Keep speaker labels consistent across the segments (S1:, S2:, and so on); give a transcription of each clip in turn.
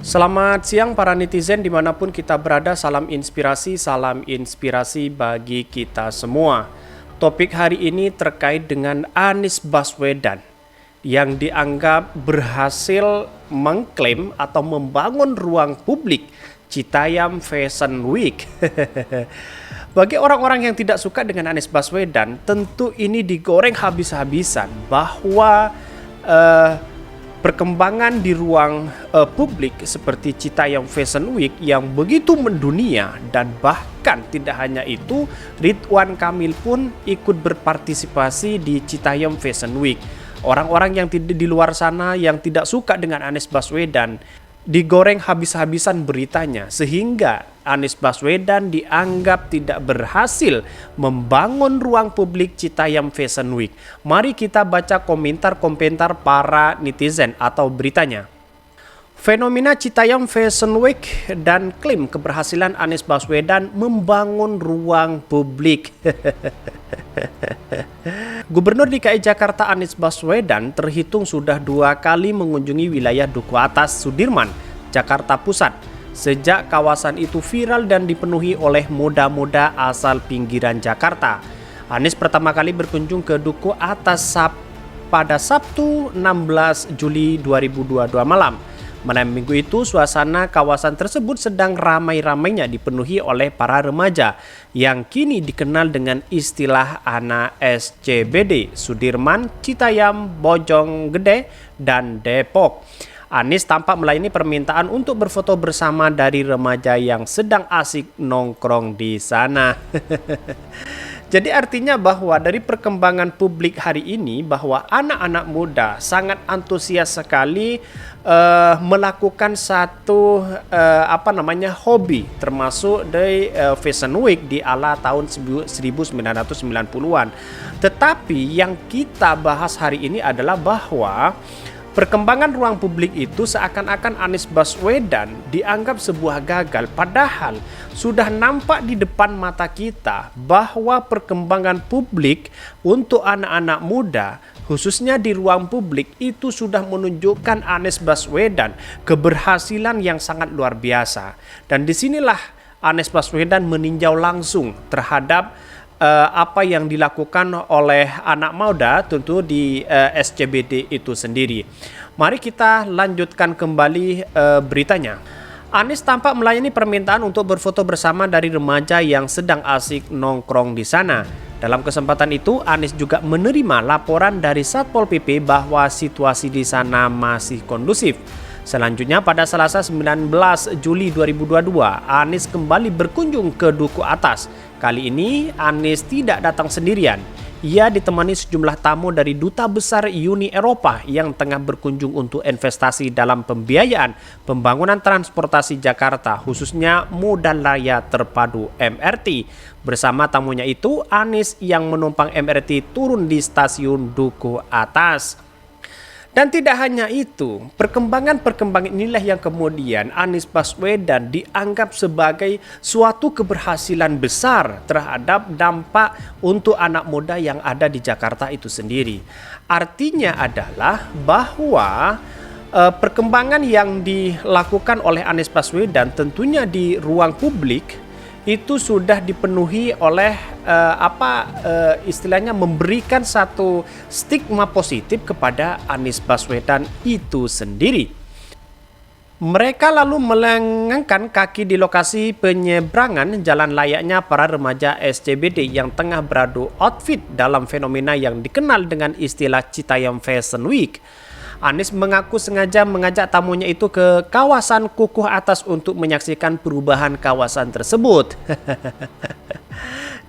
S1: Selamat siang para netizen dimanapun kita berada, salam inspirasi bagi kita semua. Topik hari ini terkait dengan Anies Baswedan yang dianggap berhasil mengklaim atau membangun ruang publik Citayam Fashion Week. Bagi orang-orang yang tidak suka dengan Anies Baswedan, tentu ini digoreng habis-habisan bahwa perkembangan di ruang publik seperti Citayam Fashion Week yang begitu mendunia, dan bahkan tidak hanya itu, Ridwan Kamil pun ikut berpartisipasi di Citayam Fashion Week. Orang-orang yang di luar sana yang tidak suka dengan Anies Baswedan digoreng habis-habisan beritanya, sehingga Anies Baswedan dianggap tidak berhasil membangun ruang publik Citayam Fashion Week. Mari kita baca komentar-komentar para netizen atau beritanya. Fenomena Citayam Fashion Week dan klaim keberhasilan Anies Baswedan membangun ruang publik. Gubernur DKI Jakarta Anies Baswedan terhitung sudah 2 kali mengunjungi wilayah Duku Atas, Sudirman, Jakarta Pusat. Sejak kawasan itu viral dan dipenuhi oleh muda-muda asal pinggiran Jakarta. Anies pertama kali berkunjung ke Duku Atas pada Sabtu 16 Juli 2022 malam. Malam minggu itu suasana kawasan tersebut sedang ramai-ramainya dipenuhi oleh para remaja yang kini dikenal dengan istilah anak SCBD, Sudirman, Citayam, Bojonggede, dan Depok. Anies tampak melayani permintaan untuk berfoto bersama dari remaja yang sedang asik nongkrong di sana. Jadi artinya bahwa dari perkembangan publik hari ini bahwa anak-anak muda sangat antusias sekali melakukan satu hobi, termasuk dari Fashion Week di ala tahun 1990-an. Tetapi yang kita bahas hari ini adalah bahwa perkembangan ruang publik itu seakan-akan Anies Baswedan dianggap sebuah gagal, padahal sudah nampak di depan mata kita bahwa perkembangan publik untuk anak-anak muda, khususnya di ruang publik, itu sudah menunjukkan Anies Baswedan keberhasilan yang sangat luar biasa. Dan disinilah Anies Baswedan meninjau langsung terhadap apa yang dilakukan oleh anak muda tentu di SCBD itu sendiri. Mari kita lanjutkan kembali beritanya. Anies tampak melayani permintaan untuk berfoto bersama dari remaja yang sedang asik nongkrong di sana. Dalam kesempatan itu, Anies juga menerima laporan dari Satpol PP bahwa situasi di sana masih kondusif. Selanjutnya pada Selasa 19 Juli 2022, Anies kembali berkunjung ke Duku Atas. Kali ini Anies tidak datang sendirian. Ia ditemani sejumlah tamu dari Duta Besar Uni Eropa yang tengah berkunjung untuk investasi dalam pembiayaan pembangunan transportasi Jakarta, khususnya Moda Raya Terpadu MRT. Bersama tamunya itu, Anies yang menumpang MRT turun di stasiun Duku Atas. Dan tidak hanya itu, perkembangan inilah yang kemudian Anies Baswedan dianggap sebagai suatu keberhasilan besar terhadap dampak untuk anak muda yang ada di Jakarta itu sendiri. Artinya adalah bahwa perkembangan yang dilakukan oleh Anies Baswedan tentunya di ruang publik itu sudah dipenuhi oleh istilahnya memberikan satu stigma positif kepada Anies Baswedan itu sendiri. Mereka lalu melengangkan kaki di lokasi penyeberangan jalan layaknya para remaja SCBD yang tengah beradu outfit dalam fenomena yang dikenal dengan istilah Citayam Fashion Week. Anies mengaku sengaja mengajak tamunya itu ke kawasan Kukuh Atas untuk menyaksikan perubahan kawasan tersebut.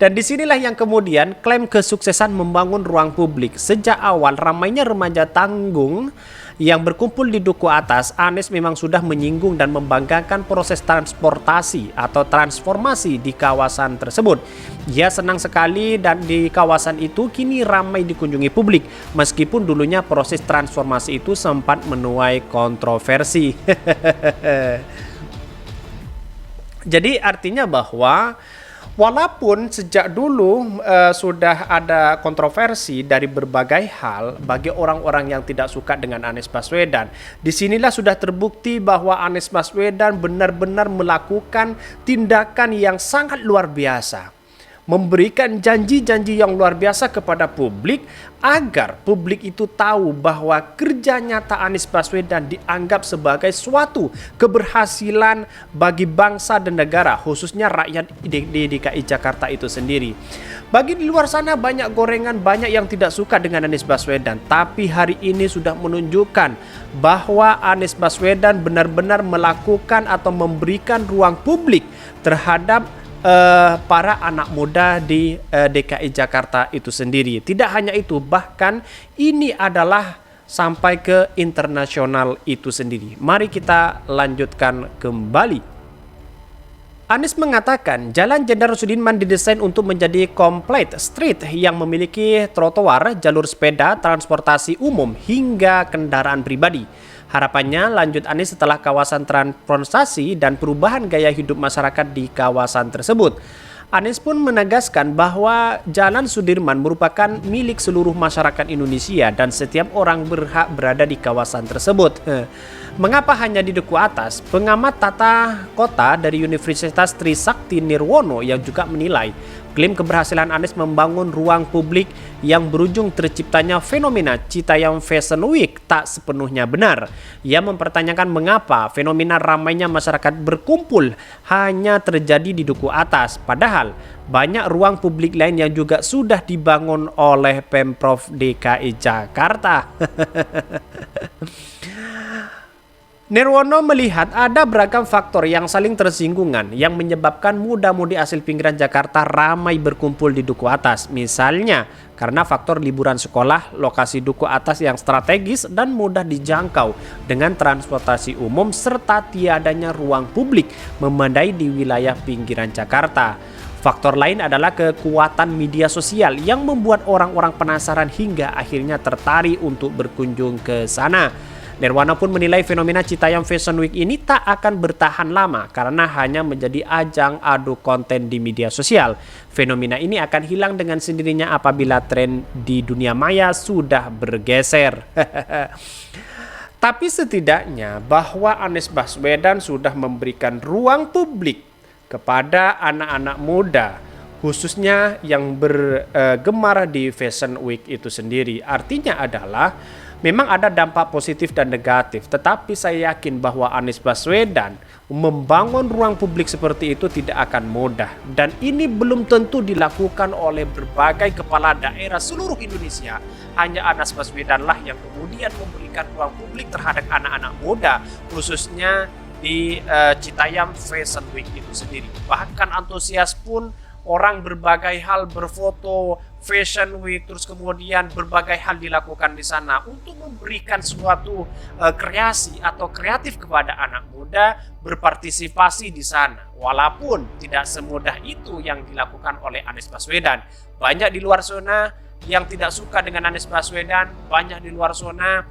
S1: Dan disinilah yang kemudian klaim kesuksesan membangun ruang publik. Sejak awal ramainya remaja tanggung yang berkumpul di Duku Atas, Anies memang sudah menyinggung dan membanggakan proses transportasi atau transformasi di kawasan tersebut. Ia senang sekali dan di kawasan itu kini ramai dikunjungi publik, meskipun dulunya proses transformasi itu sempat menuai kontroversi. Jadi artinya bahwa Walaupun sejak dulu sudah ada kontroversi dari berbagai hal bagi orang-orang yang tidak suka dengan Anies Baswedan, disinilah sudah terbukti bahwa Anies Baswedan benar-benar melakukan tindakan yang sangat luar biasa. Memberikan janji-janji yang luar biasa kepada publik agar publik itu tahu bahwa kerja nyata Anies Baswedan dianggap sebagai suatu keberhasilan bagi bangsa dan negara, khususnya rakyat di DKI Jakarta itu sendiri. Bagi di luar sana banyak gorengan, banyak yang tidak suka dengan Anies Baswedan, tapi hari ini sudah menunjukkan bahwa Anies Baswedan benar-benar melakukan atau memberikan ruang publik terhadap para anak muda di DKI Jakarta itu sendiri. Tidak hanya itu, bahkan ini adalah sampai ke internasional itu sendiri. Mari kita lanjutkan kembali. Anies mengatakan Jalan Jenderal Sudirman didesain untuk menjadi complete street yang memiliki trotoar, jalur sepeda, transportasi umum hingga kendaraan pribadi. Harapannya lanjut Anies setelah kawasan transportasi dan perubahan gaya hidup masyarakat di kawasan tersebut. Anies pun menegaskan bahwa Jalan Sudirman merupakan milik seluruh masyarakat Indonesia dan setiap orang berhak berada di kawasan tersebut. Mengapa hanya di Duku Atas? Pengamat tata kota dari Universitas Trisakti Nirwono yang juga menilai klaim keberhasilan Anies membangun ruang publik yang berujung terciptanya fenomena Citayam Fashion Week tak sepenuhnya benar. Ia mempertanyakan mengapa fenomena ramainya masyarakat berkumpul hanya terjadi di Duku Atas, padahal banyak ruang publik lain yang juga sudah dibangun oleh Pemprov DKI Jakarta. Nirwono melihat ada beragam faktor yang saling tersinggungan yang menyebabkan muda-mudi asal pinggiran Jakarta ramai berkumpul di Duku Atas. Misalnya, karena faktor liburan sekolah, lokasi Duku Atas yang strategis dan mudah dijangkau dengan transportasi umum serta tiadanya ruang publik memadai di wilayah pinggiran Jakarta. Faktor lain adalah kekuatan media sosial yang membuat orang-orang penasaran hingga akhirnya tertarik untuk berkunjung ke sana. Nirwono pun menilai fenomena Citayam Fashion Week ini tak akan bertahan lama karena hanya menjadi ajang adu konten di media sosial. Fenomena ini akan hilang dengan sendirinya apabila tren di dunia maya sudah bergeser. Tapi setidaknya bahwa Anies Baswedan sudah memberikan ruang publik kepada anak-anak muda, khususnya yang bergemar di Fashion Week itu sendiri. Artinya adalah memang ada dampak positif dan negatif, tetapi saya yakin bahwa Anies Baswedan membangun ruang publik seperti itu tidak akan mudah. Dan ini belum tentu dilakukan oleh berbagai kepala daerah seluruh Indonesia. Hanya Anies Baswedan lah yang kemudian memberikan ruang publik terhadap anak-anak muda, khususnya di Citayam Fashion Week itu sendiri. Bahkan antusias pun orang berbagai hal berfoto Fashion Week, terus kemudian berbagai hal dilakukan di sana untuk memberikan suatu kreasi atau kreatif kepada anak muda berpartisipasi di sana. Walaupun tidak semudah itu yang dilakukan oleh Anies Baswedan. Banyak di luar zona yang tidak suka dengan Anies Baswedan, banyak di luar zona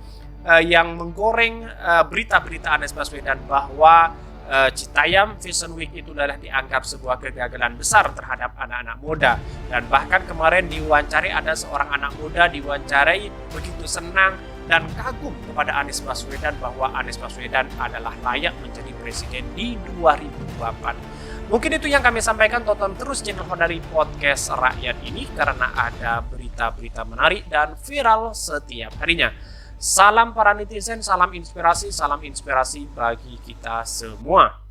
S1: yang menggoreng berita-berita Anies Baswedan bahwa Citayam Fashion Week itu adalah dianggap sebuah kegagalan besar terhadap anak-anak muda. Dan bahkan kemarin diwawancari, ada seorang anak muda diwawancarai begitu senang dan kagum kepada Anies Baswedan bahwa Anies Baswedan adalah layak menjadi presiden di 2024. Mungkin itu yang kami sampaikan. Tonton terus channel Honari Podcast Rakyat ini karena ada berita-berita menarik dan viral setiap harinya. Salam para netizen, salam inspirasi bagi kita semua.